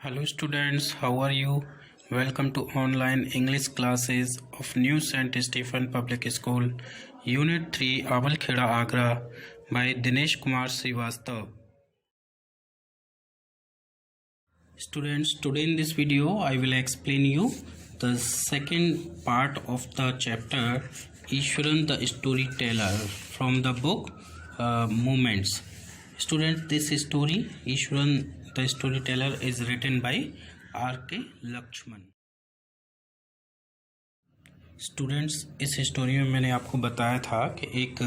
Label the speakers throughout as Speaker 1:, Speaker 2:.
Speaker 1: Hello students, how are you? Welcome to online English classes of New St. Stephen Public School, Unit 3, Awal Kheda Agra by Dinesh Kumar Srivastav. Students, today in this video I will explain you the second part of the chapter Ishwaran the Storyteller from the book Moments. Students, this story Ishwaran the Storyteller is written by R.K. Lakshman. Students, इस story में मैंने आपको बताया था कि एक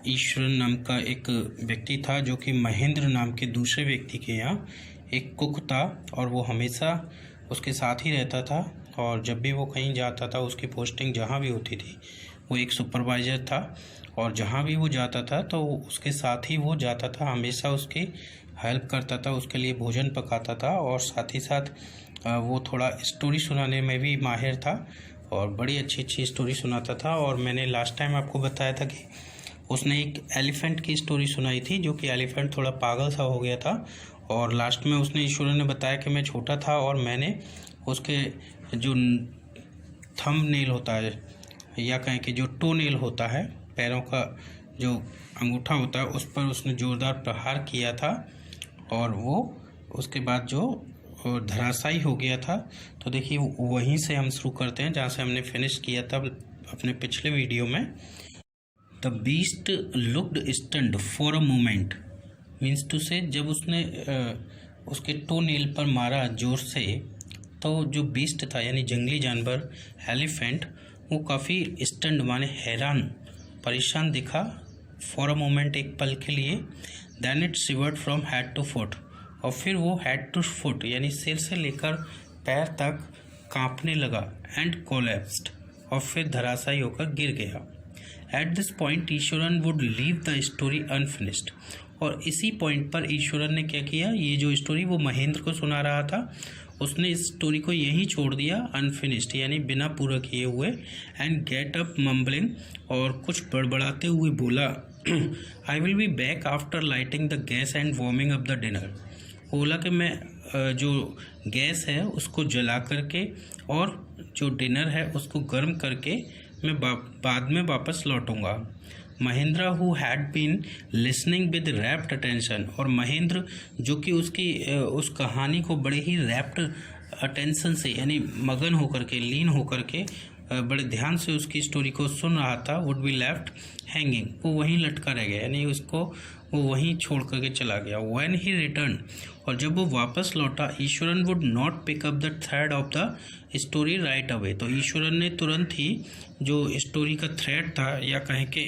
Speaker 1: ईश्वरन नाम का एक व्यक्ति था जो कि महेंद्र नाम के दूसरे व्यक्ति के यहाँ एक कुक था और वो हमेशा उसके साथ ही रहता था और जब भी वो कहीं जाता था उसकी पोस्टिंग जहाँ भी होती थी वो एक सुपरवाइज़र था और जहाँ भी वो जाता था तो उसके साथ ही वो जाता था, हमेशा उसकी हेल्प करता था, उसके लिए भोजन पकाता था और साथ ही साथ वो थोड़ा स्टोरी सुनाने में भी माहिर था और बड़ी अच्छी अच्छी स्टोरी सुनाता था। और मैंने लास्ट टाइम आपको बताया था कि उसने एक एलिफेंट की स्टोरी सुनाई थी जो कि एलिफेंट थोड़ा पागल सा हो गया था और लास्ट में उसने ईश्वर ने बताया कि मैं छोटा था और मैंने उसके जो थंब नेल होता है या कहें कि जो टो नेल होता है, पैरों का जो अंगूठा होता है, उस पर उसने ज़ोरदार प्रहार किया था और वो उसके बाद जो धराशायी हो गया था। तो देखिए वहीं से हम शुरू करते हैं जहाँ से हमने फिनिश किया था अपने पिछले वीडियो में। The beast looked stunned for a moment means to say जब उसने उसके टो नेल पर मारा जोर से तो जो बीस्ट था यानी जंगली जानवर एलिफेंट वो काफ़ी स्टन्ड माने हैरान परेशान दिखा। फॉर अ मोमेंट एक पल के लिए। Then it shivered from head to foot और फिर वो हेड टू फुट यानी सिर से लेकर पैर तक कांपने लगा। एंड कोलैप्स्ड और फिर धराशायी होकर गिर गया। At this point Eswaran would leave the story unfinished और इसी पॉइंट पर ईश्वरन ने क्या किया, ये जो स्टोरी वो महेंद्र को सुना रहा था उसने इस स्टोरी को यहीं छोड़ दिया अनफिनिश्ड यानी बिना पूरा किए हुए। एंड गेट अप मम्बलिंग और कुछ बड़बड़ाते हुए बोला, I will be back after lighting the gas and warming up the dinner. बोला कि मैं जो गैस है उसको जला करके और जो डिनर है उसको गर्म करके मैं बाद में वापस लौटूंगा। Mahendra who had been listening with rapt attention और महेंद्र जो कि उसकी उस कहानी को बड़े ही रैप्ट अटेंशन से यानी मगन होकर के लीन होकर के बड़े ध्यान से उसकी स्टोरी को सुन रहा था। वुड बी लेफ्ट हैंगिंग, वो वहीं लटका रह गया यानी उसको वो वहीं छोड़ करके चला गया। व्हेन ही रिटर्न और जब वो वापस लौटा, Iswaran would not pick up the thread of the story right away. तो ईश्वरन ने तुरंत ही जो स्टोरी का थ्रेड था या कहें कि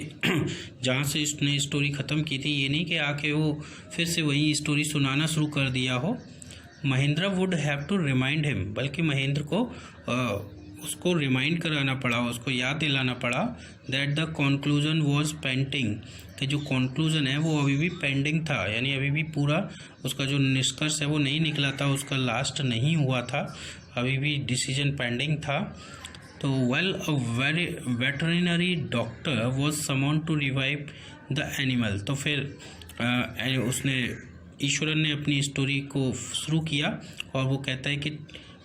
Speaker 1: जहाँ से उसने स्टोरी ख़त्म की थी, ये नहीं कि आके वो फिर से वही स्टोरी सुनाना शुरू कर दिया हो। Mahendra would have to remind him, बल्कि महेंद्र को उसको रिमाइंड कराना पड़ा, उसको याद दिलाना पड़ा that the conclusion was pending, कि जो कंक्लूजन है वो अभी भी पेंडिंग था यानी अभी भी पूरा उसका जो निष्कर्ष है वो नहीं निकला था, उसका लास्ट नहीं हुआ था, अभी भी डिसीजन पेंडिंग था। तो well a very veterinary doctor was summoned to revive the animal. तो फिर उसने ईश्वरन ने अपनी स्टोरी को शुरू किया और वो कहता है कि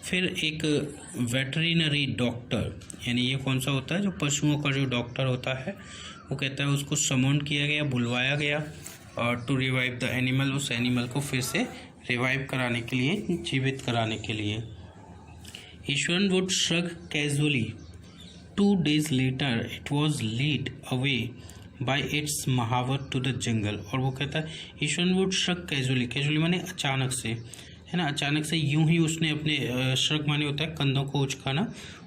Speaker 1: फिर एक वेटरिनरी डॉक्टर यानी ये कौन सा होता है, जो पशुओं का जो डॉक्टर होता है, वो कहता है उसको समन किया गया, बुलवाया गया और टू रिवाइव द एनिमल, उस एनिमल को फिर से रिवाइव कराने के लिए, जीवित कराने के लिए। Iswaran would shrug casually 2 days later it was lead away by its mahout to the jungle. और वो कहता है Iswaran would shrug casually, casually माने अचानक से, है ना, अचानक से यूं ही उसने अपने श्रग माने होता है कंधों को उचकाना,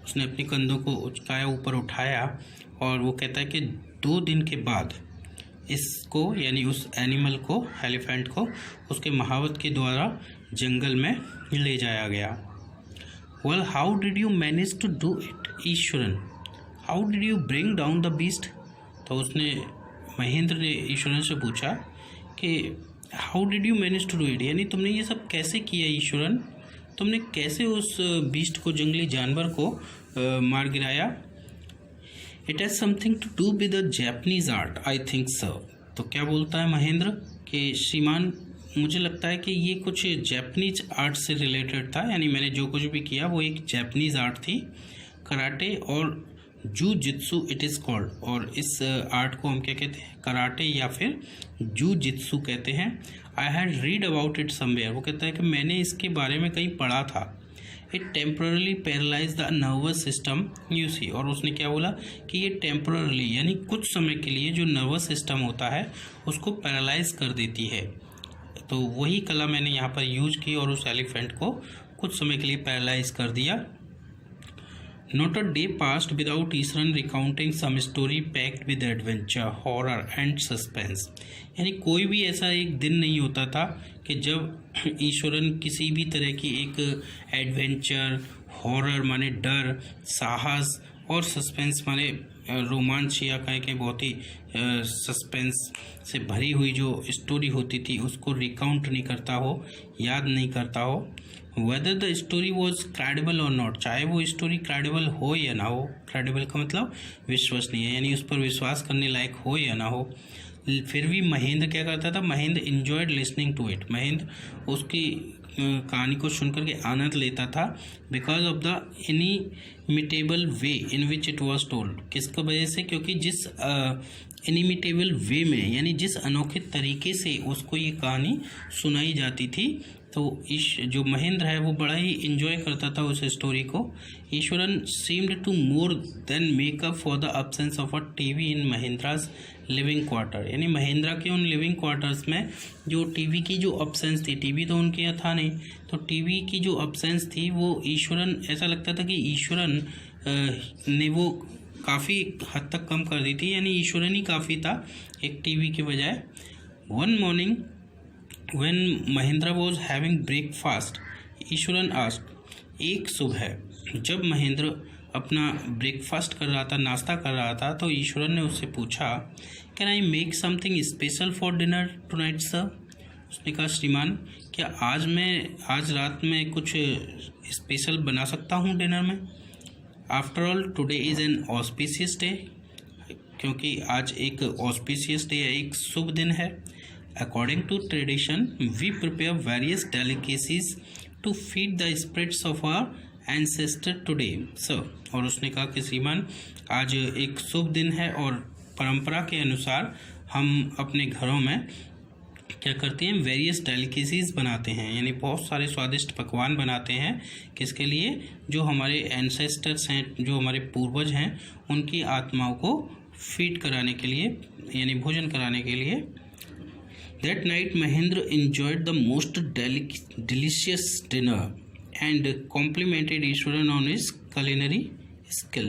Speaker 1: उसने अपने कंधों को उचकाया, ऊपर उठाया और वो कहता है कि 2 दिन के बाद इसको यानी उस एनिमल को, एलिफेंट को उसके महावत के द्वारा जंगल में ले जाया गया। Well how did you manage to do it Iswaran, how did you bring down the beast. तो उसने महेंद्र ने ईश्वरन से पूछा कि how did you manage to do it, यानी तुमने ये सब कैसे किया ईश्वरन, तुमने कैसे उस बीस्ट को, जंगली जानवर को मार गिराया। It has something to do with the Japanese art I think so. तो क्या बोलता है महेंद्र कि श्रीमान मुझे लगता है कि ये कुछ जापानीज आर्ट से रिलेटेड था, यानी मैंने जो कुछ भी किया वो एक जापानीज आर्ट थी, कराटे और जू जित्सु इट इज़ कॉल्ड। और इस आर्ट को हम क्या कहते हैं, कराटे या फिर जू जित्सु कहते हैं। I had read about it somewhere, वो कहता है कि मैंने इसके बारे में कहीं पढ़ा था। It temporarily paralyse the nervous system you see, और उसने क्या बोला कि ये टेम्परली यानी कुछ समय के लिए जो नर्वस सिस्टम होता है उसको पैरालाइज कर देती है। तो वही कला मैंने यहाँ पर यूज की और उस एलिफेंट को कुछ समय के लिए पैरालाइज कर दिया। Not a day passed without Eswaran recounting some story packed with adventure, horror and suspense। यानी कोई भी ऐसा एक दिन नहीं होता था कि जब ईश्वरन किसी भी तरह की एक एडवेंचर, हॉरर माने डर, साहस और सस्पेंस माने रोमांच या कहें कि बहुत ही सस्पेंस से भरी हुई जो स्टोरी होती थी उसको रिकाउंट नहीं करता हो, याद नहीं करता हो। Whether the story was credible और नॉट, चाहे वो स्टोरी क्रेडिबल हो या ना हो। क्रेडिबल का मतलब विश्वसनीय, यानी उस पर विश्वास करने लायक हो या ना हो। फिर भी महेंद्र क्या करता था, Mahendra enjoyed listening to it, Mahendra उसकी कहानी को सुनकर के आनंद लेता था। Because of the inimitable way in which it was told, किसकी वजह से, क्योंकि जिस इनिमिटेबल वे में यानी जिस अनोखे तरीके से उसको ये कहानी सुनाई जाती थी, तो जो महेंद्र है वो बड़ा ही इंजॉय करता था उस स्टोरी को। Ishwaran seemed to more than make up for the absence of a TV in Mahendra's living quarter, यानी महेंद्रा के उन लिविंग क्वार्टर्स में जो टीवी की जो अब्सेंस थी, टीवी तो उनके यहाँ था नहीं, तो टीवी की जो अब्सेंस थी वो ईश्वरन, ऐसा लगता था कि ईश्वरन ने वो काफ़ी हद तक कम कर दी थी, यानी ईश्वरन ही काफ़ी था एक टीवी के बजाय। One morning When Mahendra was having breakfast, Eswaran asked, एक सुबह जब महेंद्र अपना ब्रेकफास्ट कर रहा था, नाश्ता कर रहा था, तो ईश्वरन ने उससे पूछा, can I make something special for dinner tonight sir. उसने कहा, श्रीमान क्या आज रात में कुछ स्पेशल बना सकता हूँ डिनर में। After all today is an auspicious day, क्योंकि आज एक ऑस्पिशियस डे है, एक शुभ दिन है। According to tradition, we prepare various delicacies to feed the spirits of our ancestor today, sir। और उसने कहा कि श्रीमान आज एक शुभ दिन है और परंपरा के अनुसार हम अपने घरों में क्या करते हैं, वेरियस डेलिकेसीज बनाते हैं, यानी बहुत सारे स्वादिष्ट पकवान बनाते हैं। किसके लिए, जो हमारे एंसेस्टर्स हैं, जो हमारे पूर्वज हैं, उनकी आत्माओं को फीड कराने के लिए, यानी भोजन कराने के लिए। That night Mahendra enjoyed the most delicious dinner and complimented Eswaran on his culinary skill।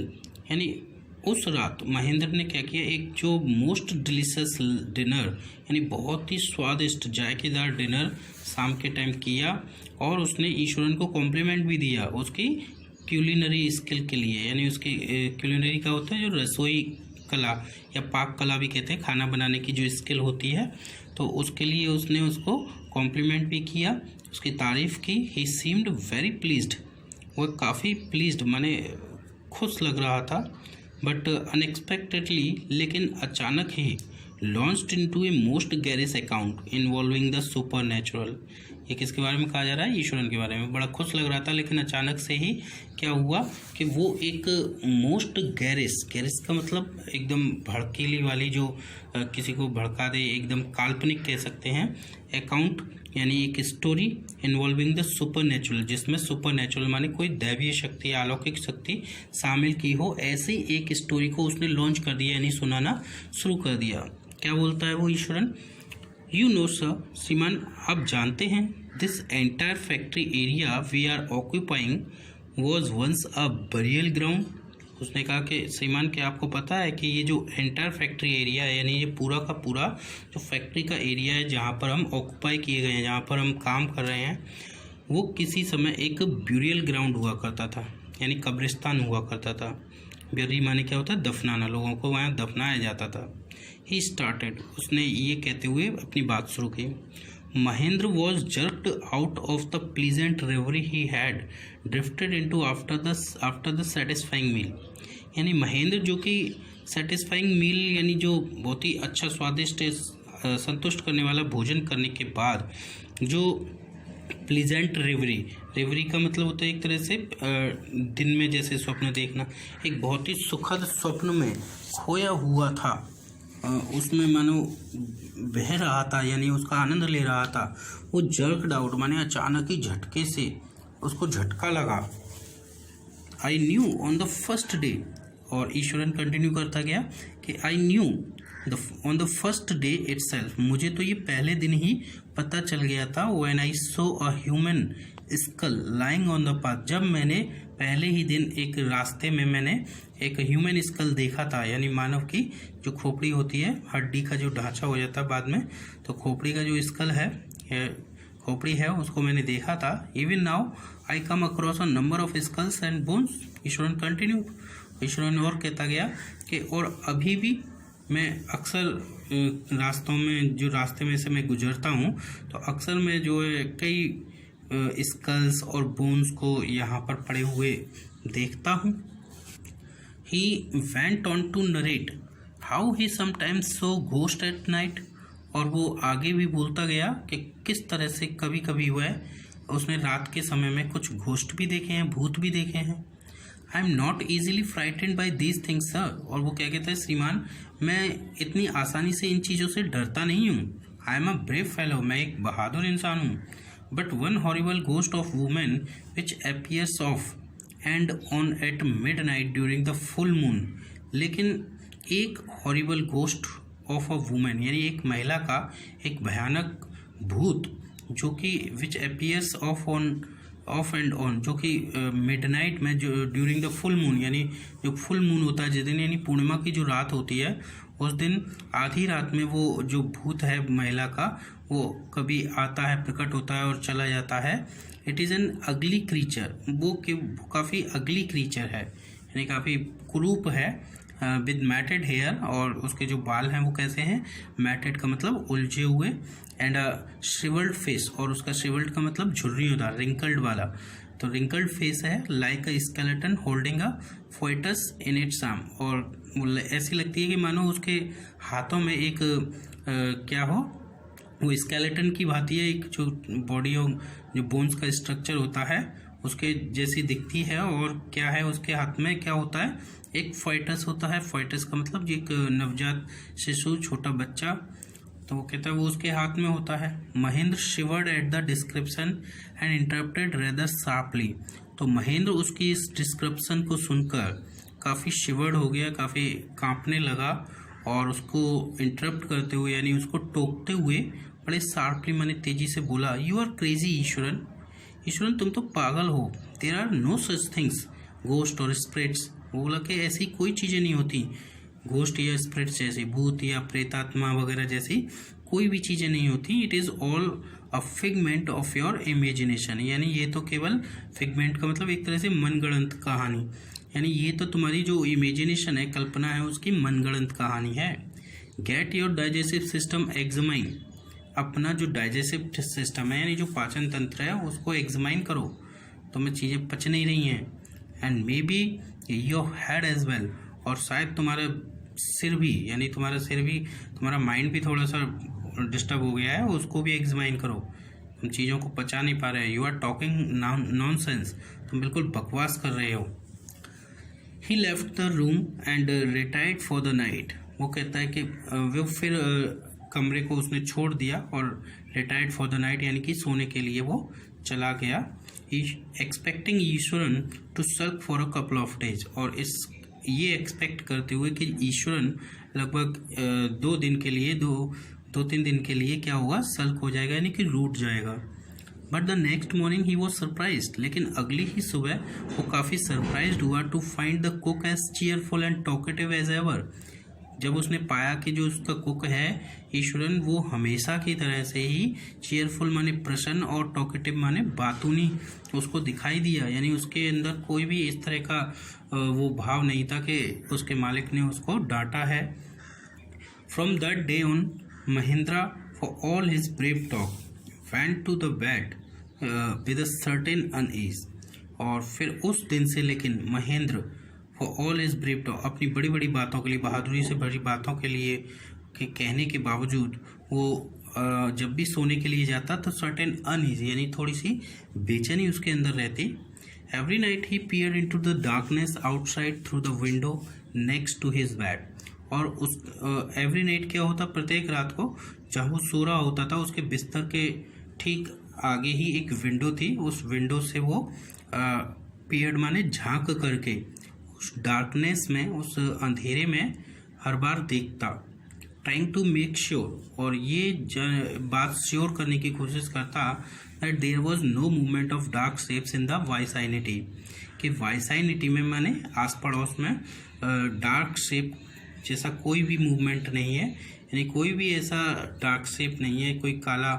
Speaker 1: यानी उस रात महेंद्र ने क्या किया, एक जो मोस्ट डिलीशियस डिनर यानी बहुत ही स्वादिष्ट जायकेदार डिनर शाम के टाइम किया, और उसने ईश्वरन को कॉम्प्लीमेंट भी दिया उसकी क्यूलिनरी स्किल के लिए। यानी उसकी क्यूलिनरी का होता है जो रसोई कला या पाक कला भी कहते हैं, खाना बनाने की जो स्किल होती है, तो उसके लिए उसने उसको कॉम्प्लीमेंट भी किया, उसकी तारीफ़ की। ही सीम्ड वेरी प्लीज्ड, वो काफ़ी प्लीज्ड माने खुश लग रहा था। बट अनएक्सपेक्टेडली, लेकिन अचानक ही, launched into a most garish account involving the supernatural. ये किसके बारे में कहा जा रहा है, ईश्वरन के बारे में। बड़ा खुश लग रहा था, लेकिन अचानक से ही क्या हुआ कि वो एक मोस्ट गैरिश, गैरिश का मतलब एकदम भड़कीली वाली, जो किसी को भड़का दे, एकदम काल्पनिक कह सकते हैं, अकाउंट यानी एक story involving the super natural, जिसमें सुपर नेचुरल माने कोई दैवीय शक्ति, अलौकिक शक्ति शामिल की हो, ऐसी एक स्टोरी को उसने लॉन्च कर दिया, यानी सुनाना शुरू कर दिया। क्या बोलता है वो ईश्वरन, यू नो सर, श्रीमान आप जानते हैं, this entire factory area we are occupying was once a burial ground. उसने कहा कि श्रीमान क्या आपको पता है कि ये जो एंटायर फैक्ट्री एरिया है, यानी ये पूरा का पूरा जो फैक्ट्री का एरिया है जहाँ पर हम ऑक्यूपाई किए गए हैं, जहाँ पर हम काम कर रहे हैं, वो किसी समय एक ब्यूरियल ग्राउंड हुआ करता था, यानी कब्रिस्तान हुआ करता था। ब्यूरी माने क्या होता है, दफनाना, लोगों को वहाँ दफनाया जाता था। ही स्टार्टेड, उसने ये कहते हुए अपनी बात शुरू की। Mahendra was jerked out of the pleasant reverie he had drifted into after the satisfying meal. यानी महेंद्र जो कि सेटिस्फाइंग मील यानी जो बहुत ही अच्छा स्वादिष्ट संतुष्ट करने वाला भोजन करने के बाद जो प्लीजेंट रेवरी का मतलब होता है एक तरह से दिन में जैसे स्वप्न देखना, एक बहुत ही सुखद स्वप्न में खोया हुआ था, उसमें मानो बह रहा था, यानी उसका आनंद ले रहा था। वो जर्क्ड आउट माने अचानक ही झटके से उसको झटका लगा। I knew on the first day, और ईश्वरन कंटिन्यू करता गया कि I knew on the first day itself, मुझे तो ये पहले दिन ही पता चल गया था। When I so a human school lying on the path, जब मैंने पहले ही दिन एक रास्ते में मैंने एक ह्यूमन स्कल देखा था, यानी मानव की जो खोपड़ी होती है, हड्डी का जो ढांचा हो जाता है बाद में, तो खोपड़ी का जो स्कल है, खोपड़ी है, उसको मैंने देखा था। Even now I come across a number of skulls and bones, Iswaran continue, Iswaran और कहता गया कि और अभी भी मैं अक्सर रास्तों में, जो रास्ते में से मैं गुजरता हूँ, तो अक्सर मैं जो है कई स्कल्स और बोन्स को यहाँ पर पड़े हुए देखता हूँ। He went on to narrate how he sometimes saw ghost at night, और वो आगे भी बोलता गया कि किस तरह से कभी कभी हुआ है उसने रात के समय में कुछ घोस्ट भी देखे हैं, भूत भी देखे हैं। I am not easily frightened by these things sir, और वो क्या कहता है, श्रीमान मैं इतनी आसानी से इन चीज़ों से डरता नहीं हूँ। I am a brave fellow, मैं एक बहादुर इंसान हूँ। But one horrible ghost of women which appears of and on at mid night during the full moon, लेकिन एक horrible ghost of a women, यानी एक महिला का एक भयानक भूत जो कि विच अपीयर्स ऑफ एंड ऑन, जो कि मिडनाइट में, जो ड्यूरिंग द फुल मून, यानी जो फुल मून होता है जिस दिन, यानी पूर्णिमा की जो रात होती है, उस दिन आधी रात में वो जो भूत है महिला का, वो कभी आता है, प्रकट होता है और चला जाता है। इट इज़ एन अगली क्रीचर, वो काफ़ी अगली क्रीचर है, यानी काफ़ी कुरूप है, विद मैटेड हेयर, और उसके जो बाल हैं वो कैसे हैं, मैटेड का मतलब उलझे हुए, एंड श्रिवल्ड फेस, और उसका श्रिवल्ड का मतलब झुर्रीदार, रिंकल्ड वाला, तो रिंकल्ड फेस है, like a skeleton holding a foetus in its arm, और ऐसी लगती है कि मानो उसके हाथों में एक क्या हो, वो स्केलेटन की भांति है, एक जो बॉडी और जो बोन्स का स्ट्रक्चर होता है उसके जैसी दिखती है। और क्या है उसके हाथ में, क्या होता है, एक फोइटस होता है। फोइटस का मतलब एक नवजात शिशु, छोटा बच्चा, तो वो कहता है वो उसके हाथ में होता है। Mahendra शिवर्ड at the description and interrupted rather sharply, तो महेंद्र उसकी इस डिस्क्रिप्शन को सुनकर काफ़ी शिवर्ड हो गया, काफ़ी कांपने लगा, और उसको इंटरप्ट करते हुए, यानी उसको टोकते हुए बड़े शार्पली माने तेजी से बोला, you are crazy Iswaran, Iswaran तुम तो पागल हो। There are no such things ghost और स्पिरिट्स, वो बोला कि ऐसी कोई चीज़ें नहीं होती, घोस्ट या स्पिरिट्स जैसी, भूत या प्रेतात्मा वगैरह जैसी कोई भी चीज़ें नहीं होती। It is all a figment of your imagination, यानी ये तो केवल फिगमेंट का मतलब एक तरह से मनगढ़ंत कहानी, यानी ये तो तुम्हारी जो इमेजिनेशन है, कल्पना है, उसकी मनगढ़ंत कहानी है। Get your digestive system examine, अपना जो डाइजेस्टिव सिस्टम है, यानी जो पाचन तंत्र है, उसको एग्जामाइन करो, तुम्हें चीज़ें पच नहीं रही हैं। And maybe your head as well, और शायद तुम्हारा सिर भी, यानी तुम्हारा सिर भी, तुम्हारा माइंड भी थोड़ा सा डिस्टर्ब हो गया है, उसको भी एग्जामाइन करो, तुम चीज़ों को पचा नहीं पा रहे हो। यू आर टॉकिंग नॉनसेंस, तुम बिल्कुल बकवास कर रहे हो। He left the room and retired for the night, वो कहता है कि वो फिर कमरे को उसने छोड़ दिया और रिटायर्ड फॉर द नाइट, यानी कि सोने के लिए वो चला गया। Expecting Eswaran to sulk for a couple of days, और ये एक्सपेक्ट करते हुए कि ईश्वरन लगभग 2-3 दिन के लिए क्या होगा, सल्क हो जाएगा, यानी कि रूठ जाएगा। But the next morning he was surprised, लेकिन अगली ही सुबह वो काफ़ी सरप्राइज्ड हुआ to find the cook as cheerful and talkative as ever, जब उसने पाया कि जो उसका कुक है ईश्वरन, वो हमेशा की तरह से ही चीयरफुल माने प्रसन्न और टॉकेटिव माने बातूनी उसको दिखाई दिया, यानी उसके अंदर कोई भी इस तरह का वो भाव नहीं था कि उसके मालिक ने उसको डांटा है। From that day on Mahendra for all his brave talk went to the bed with a certain unease, और फिर उस दिन से लेकिन Mahendra for all his brave talk, अपनी बड़ी बड़ी बातों के लिए, बहादुरी से भरी बातों के लिए, के कहने के बावजूद वो जब भी सोने के लिए जाता तो सर्टेन अनईजी यानी थोड़ी सी बेचैनी उसके अंदर रहती। Every night he peered into the darkness outside through the window next to his bed. और उस एवरी नाइट क्या होता, प्रत्येक रात को जब वो सो रहा होता था उसके बिस्तर के ठीक आगे ही एक विंडो थी, उस विंडो से वो पीयर्ड माने झांक करके उस डार्कनेस में, उस अंधेरे में हर बार देखता, ट्राइंग टू मेक श्योर, और ये बात श्योर करने की कोशिश करता that there was no movement of dark shapes in the vicinity, कि वाइसाइनिटी में माने आस पड़ोस में डार्क शेप जैसा कोई भी मूवमेंट नहीं है, यानी कोई भी ऐसा डार्क शेप नहीं है, कोई काला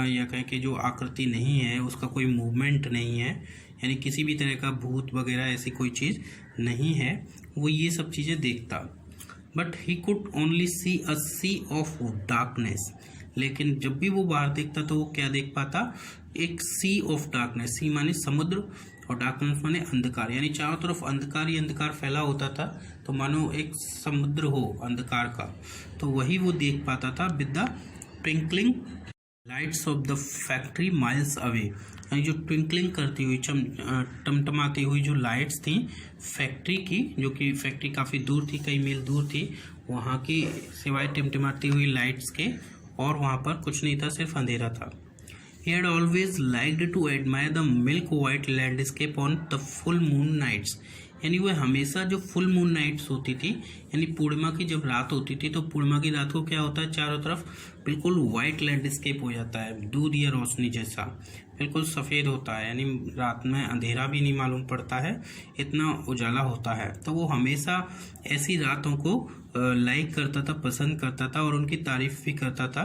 Speaker 1: या कहें कि जो आकृति नहीं है उसका कोई मूवमेंट नहीं है, यानी किसी भी तरह का भूत वगैरह ऐसी कोई चीज़ नहीं है, वो ये सब चीज़ें देखता। But he could only see a sea of darkness, लेकिन जब भी वो बाहर देखता तो वो क्या देख पाता, एक सी ऑफ डार्कनेस, सी माने समुद्र और डार्कनेस माने अंधकार, यानी चारों तरफ अंधकार ही अंधकार फैला होता था, तो मानो एक समुद्र हो अंधकार का, तो वही वो देख पाता था with the twinkling lights off the factory miles away, यानी जो ट्विंकलिंग करती हुई टमटमाती हुई जो लाइट्स थी फैक्ट्री की, जो कि फैक्ट्री काफ़ी दूर थी, कई मील दूर थी, वहाँ की सिवाय टिमटिमाती हुई लाइट्स के और वहाँ पर कुछ नहीं था, सिर्फ अंधेरा था। He had always liked to admire the milk white landscape on the full moon nights, यानी वह हमेशा जो फुल मून नाइट्स होती थी, यानी पूर्णिमा की जब रात होती थी, तो पूर्णिमा की रात को क्या होता है, चारों तरफ बिल्कुल वाइट लैंडस्केप हो जाता है, दूध या रोशनी जैसा बिल्कुल सफ़ेद होता है, यानी रात में अंधेरा भी नहीं मालूम पड़ता है, इतना उजाला होता है। तो वो हमेशा ऐसी रातों को लाइक करता था, पसंद करता था और उनकी तारीफ भी करता था।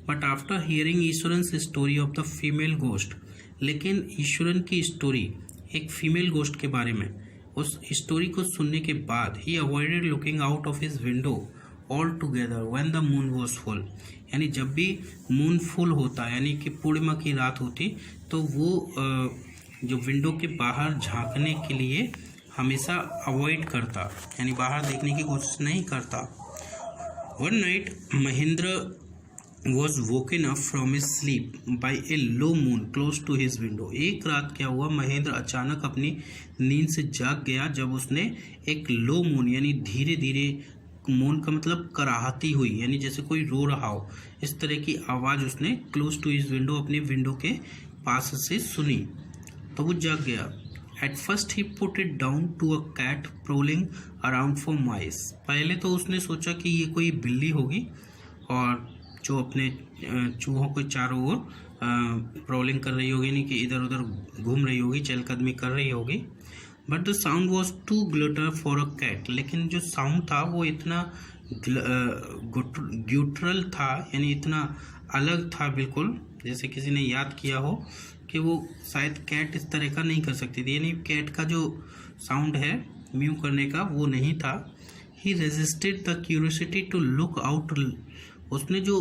Speaker 1: But after hearing Eswaran story of the female ghost, लेकिन ईश्वरन की स्टोरी एक फीमेल गोस्ट के बारे में, उस स्टोरी को सुनने के बाद ही avoided looking out of his window altogether when the moon was full, यानी जब भी मून फुल होता है यानी कि पूर्णिमा की रात होती, तो वो जो विंडो के बाहर झांकने के लिए हमेशा अवॉइड करता, यानी बाहर देखने की कोशिश नहीं करता। One night Mahendra was woken up from his sleep by a low moan close to his window. एक रात क्या हुआ, महेंद्र अचानक अपनी नींद से जाग गया जब उसने एक लो मून यानी धीरे धीरे, मून का मतलब कराहती हुई, यानी जैसे कोई रो रहा हो, इस तरह की आवाज़ उसने क्लोज टू हिज विंडो, अपने विंडो के पास से सुनी, तो वो जाग गया। At first he put it down to a cat prowling around for mice. पहले तो उसने सोचा कि ये कोई बिल्ली होगी और जो अपने चूहों के चारों ओर प्रोलिंग कर रही होगी, यानी कि इधर उधर घूम रही होगी, चहलकदमी कर रही होगी। But the sound was too guttural for a cat, लेकिन जो साउंड था वो इतना ग्यूट्रल था, यानी इतना अलग था बिल्कुल, जैसे किसी ने याद किया हो कि वो शायद कैट इस तरह का नहीं कर सकती थी, यानी कैट का जो साउंड है म्यू करने का वो नहीं था। He resisted the curiosity to look out, उसने जो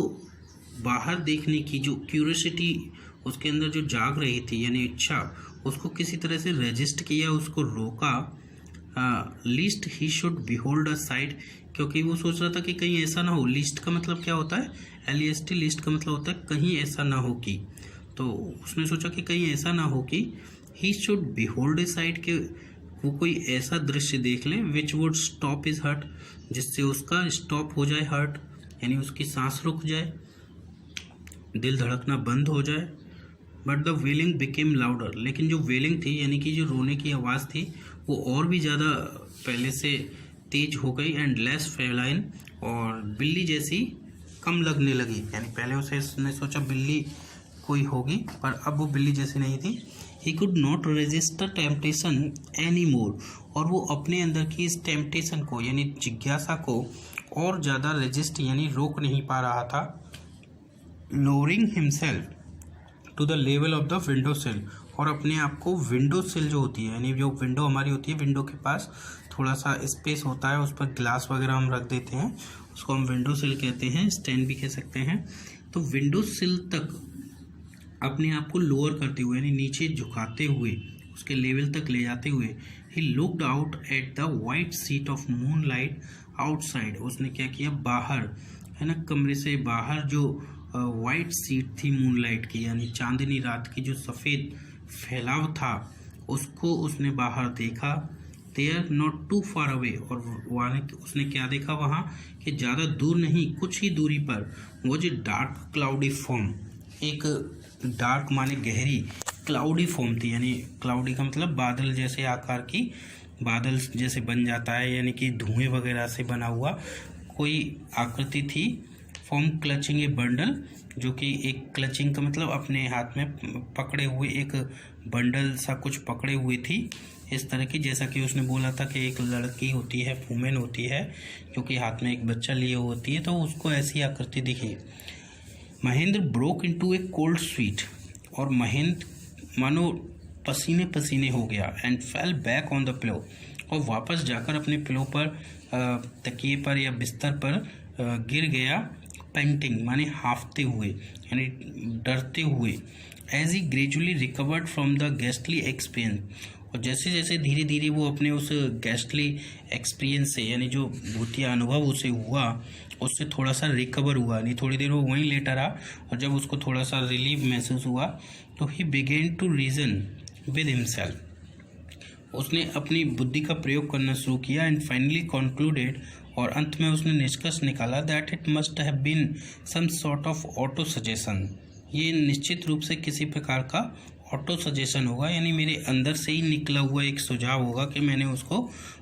Speaker 1: बाहर देखने की जो क्यूरियोसिटी उसके अंदर जो जाग रही थी, यानी इच्छा, उसको किसी तरह से रेजिस्ट किया, उसको रोका। Least he should behold a site, क्योंकि वो सोच रहा था कि कहीं ऐसा ना हो, लीस्ट का मतलब क्या होता है, LEST, लीस्ट का मतलब होता है कहीं ऐसा ना हो कि, तो उसने सोचा कि कहीं ऐसा ना हो कि he should behold A site, के वो कोई ऐसा दृश्य देख ले which would stop his heart, जिससे उसका स्टॉप हो जाए हार्ट, यानी उसकी सांस रुक जाए, दिल धड़कना बंद हो जाए। But the wailing became louder, लेकिन जो वेलिंग थी यानी कि जो रोने की आवाज़ थी वो और भी ज़्यादा पहले से तेज हो गई, एंड लेस फेलाइन, और बिल्ली जैसी कम लगने लगी, यानी पहले उसने सोचा बिल्ली कोई होगी पर अब वो बिल्ली जैसी नहीं थी। He could not resist the temptation any more, और वो अपने अंदर की इस टेम्पटेशन को यानी जिज्ञासा को और ज़्यादा रेजिस्ट यानी रोक नहीं पा रहा था। Lowering himself to the level of the window sill, और अपने आप को विंडो सिल जो होती है, यानी जो विंडो हमारी होती है, विंडो के पास थोड़ा सा स्पेस होता है, उस पर ग्लास वगैरह हम रख देते हैं, उसको हम विंडो सिल कहते हैं, स्टैंड भी कह सकते हैं। तो विंडो सिल तक अपने आप को लोअर करते हुए यानी नीचे झुकाते हुए उसके लेवल तक ले जाते हुए, he looked out at the white seat of moon light outside, उसने क्या किया, बाहर है ना, कमरे से बाहर जो वाइट सीट थी मूनलाइट की, यानी चांदनी रात की जो सफ़ेद फैलाव था, उसको उसने बाहर देखा। There not too far away, और वहाँ उसने क्या देखा वहाँ कि ज़्यादा दूर नहीं, कुछ ही दूरी पर वो जो डार्क क्लाउडी फॉर्म, एक डार्क माने गहरी क्लाउडी फॉर्म थी, यानी क्लाउडी का मतलब बादल जैसे आकार की, बादल जैसे बन जाता है, यानी कि धुएं वगैरह से बना हुआ कोई आकृति थी। फॉर्म क्लचिंग ए बंडल, जो कि एक क्लचिंग का मतलब अपने हाथ में पकड़े हुए एक बंडल सा कुछ पकड़े हुए थी, इस तरह की, जैसा कि उसने बोला था कि एक लड़की होती है, वुमेन होती है, जो कि हाथ में एक बच्चा लिए होती है, तो उसको ऐसी आकृति दिखी। महेंद्र ब्रोक इनटू ए कोल्ड स्वीट, और महेंद्र मानो पसीने पसीने हो गया, and fell back on the pillow, और वापस जाकर अपने पिलो पर, तकिए पर या बिस्तर पर गिर गया, पेंटिंग माने हाफते हुए, यानी डरते हुए। As he gradually recovered from the ghastly experience, और जैसे जैसे धीरे धीरे वो अपने उस गेस्टली एक्सपीरियंस से, यानी जो भूतिया अनुभव उसे हुआ, उससे थोड़ा सा रिकवर हुआ, नहीं थोड़ी देर वो वहीं लेटा रहा, और जब उसको थोड़ा सा रिलीफ महसूस हुआ तो he began to reason with himself, उसने अपनी बुद्धि का प्रयोग करना शुरू किया, एंड फाइनली कंक्लूडेड, और अंत में उसने निष्कर्ष निकाला that it must have been some sort of auto suggestion, ये निश्चित रूप से किसी प्रकार का ऑटो सजेशन होगा, यानी मेरे अंदर से ही निकला हुआ एक सुझाव होगा कि मैंने उसको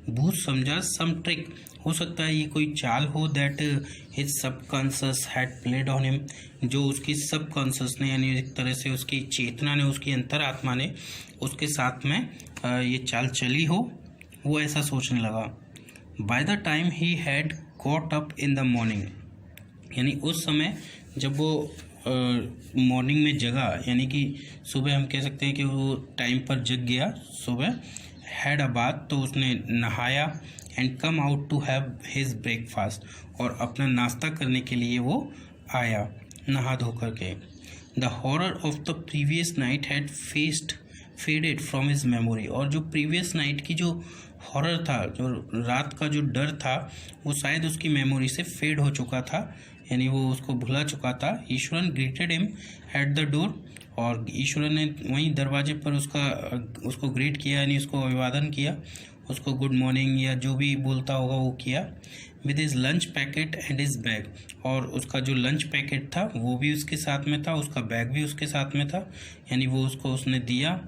Speaker 1: भूत समझा। सम ट्रिक, हो सकता है ये कोई चाल हो, that his subconscious had played on him, जो उसकी सबकॉन्शियस ने, यानी एक तरह से उसकी चेतना ने, उसकी अंतरात्मा ने उसके साथ में ये चाल चली हो, वो ऐसा सोचने लगा। By the time he had got up in the morning, यानी उस समय जब वो मॉर्निंग में जगा, यानी कि सुबह हम कह सकते हैं कि वो टाइम पर जग गया सुबह। हैड अ बाथ, तो उसने नहाया, and come out to have his breakfast, और अपना नाश्ता करने के लिए वो आया नहा धो करके। The horror of the previous night had faded from his memory, और जो प्रीवियस नाइट की जो हॉरर था, जो रात का जो डर था, वो शायद उसकी मेमोरी से फेड हो चुका था, यानी वो उसको भुला चुका था। Eswaran greeted him at the door, और ईश्वरन ने वहीं दरवाजे पर उसको ग्रीट किया, यानी उसको अभिवादन किया, उसको गुड मॉर्निंग या जो भी बोलता होगा वो किया। With his lunch packet and his bag, और उसका जो लंच पैकेट था वो भी उसके साथ में था, उसका बैग भी उसके साथ में था, यानी वो उसको उसने दिया।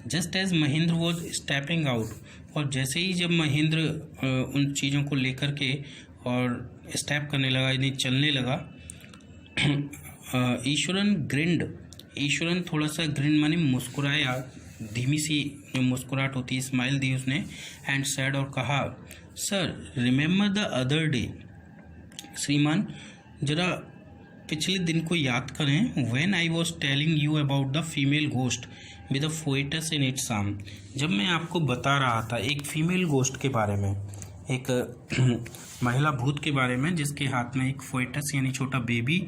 Speaker 1: Just as Mahendra was stepping out, और जैसे ही जब महेंद्र उन चीज़ों को लेकर के और स्टेप करने लगा, यानी चलने लगा, ईश्वरन ग्रिंड, ईश्वरन थोड़ा सा ग्रिंड माने मुस्कुराया, धीमी सी जो मुस्कुराहट होती है, स्माइल दी उसने, एंड सैड, और कहा, sir remember the other day, श्रीमान जरा पिछले दिन को याद करें, when I was telling you about the female ghost with a foetus in its arm, जब मैं आपको बता रहा था एक फीमेल गोस्ट के बारे में, एक महिला भूत के बारे में जिसके हाथ में एक फोएटस यानी छोटा बेबी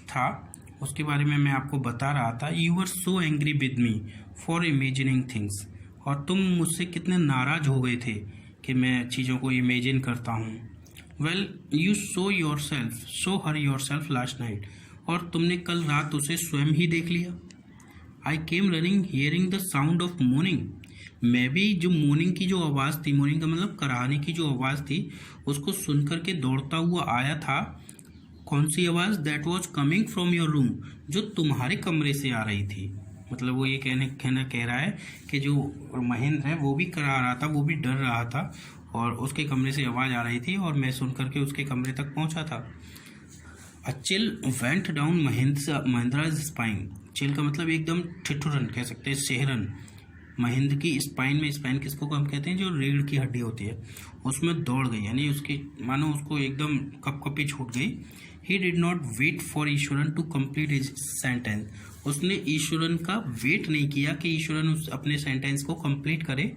Speaker 1: था, उसके बारे में मैं आपको बता रहा था। You were so angry with me for imagining things, और तुम मुझसे कितने नाराज हो गए थे कि मैं चीज़ों को इमेजिन करता हूँ। Well you saw her yourself last night, और तुमने कल रात उसे स्वयं ही देख लिया। I came running hearing the sound of mourning, मैं भी जो मोर्निंग की जो आवाज़ थी, मोर्निंग का मतलब कराहने की जो आवाज़ थी, उसको सुन करके दौड़ता हुआ आया था। कौन सी आवाज़? That was coming from your room, जो तुम्हारे कमरे से आ रही थी। मतलब वो ये कह रहा है कि जो महेंद्र है वो भी करा रहा था, वो भी डर रहा था, और उसके कमरे से आवाज़ आ रही थी, और मैं सुन करके उसके कमरे तक पहुंचा था। A chill went down Mahendra's spine, chill का मतलब एकदम ठिठुरन कह सकते हैं, सेहरन महेंद्र की स्पाइन में, स्पाइन किसको हम कहते हैं, जो रीढ़ की हड्डी होती है, उसमें दौड़ गई, यानी उसकी मानो उसको एकदम कपकपी छूट गई। He did not wait for Eswaran to complete his sentence, उसने ईश्वरन का वेट नहीं किया कि ईश्वरन अपने सेंटेंस को कंप्लीट करे,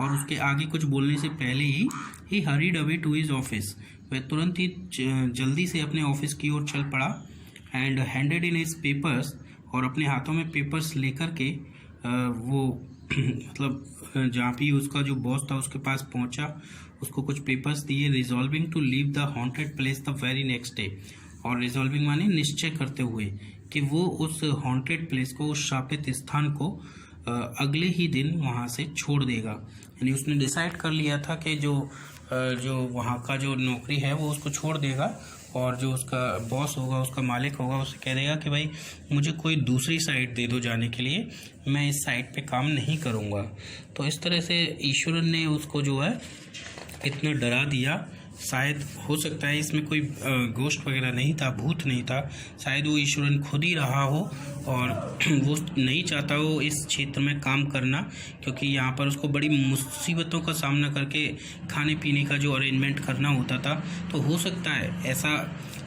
Speaker 1: और उसके आगे कुछ बोलने से पहले he hurried away to his office, वह तुरंत ही जल्दी से अपने ऑफिस की ओर चल पड़ा। And handed in his papers, और अपने हाथों में पेपर्स लेकर के वो मतलब जहाँ भी उसका जो बॉस था उसके पास पहुँचा, उसको कुछ पेपर्स दिए, resolving to leave the haunted place the very next day, और रिजॉल्विंग माने निश्चय करते हुए कि वो उस हॉन्टेड प्लेस को, उस शापित स्थान को अगले ही दिन वहाँ से छोड़ देगा। यानी उसने डिसाइड कर लिया था कि जो वहाँ का जो नौकरी है वो उसको छोड़ देगा, और जो उसका बॉस होगा, उसका मालिक होगा, उसे कह देगा कि भाई मुझे कोई दूसरी साइट दे दो जाने के लिए, मैं इस साइट पे काम नहीं करूँगा। तो इस तरह से ईश्वरन ने उसको जो है इतना डरा दिया। शायद हो सकता है इसमें कोई घोस्ट वगैरह नहीं था, भूत नहीं था, शायद वो ईश्वरन खुद ही रहा हो और वो नहीं चाहता हो इस क्षेत्र में काम करना, क्योंकि यहाँ पर उसको बड़ी मुसीबतों का सामना करके खाने पीने का जो अरेंजमेंट करना होता था। तो हो सकता है, ऐसा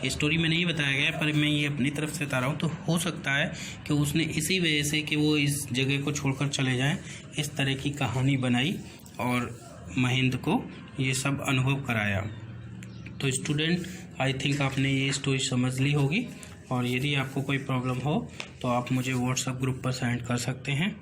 Speaker 1: स्टोरी में नहीं बताया गया पर मैं ये अपनी तरफ से बता रहा हूँ, तो हो सकता है कि उसने इसी वजह से कि वो इस जगह को छोड़कर चले जाएं, इस तरह की कहानी बनाई और महेंद्र को ये सब अनुभव कराया। तो स्टूडेंट, आई थिंक आपने ये स्टोरी समझ ली होगी, और यदि आपको कोई प्रॉब्लम हो तो आप मुझे व्हाट्सएप ग्रुप पर सेंड कर सकते हैं।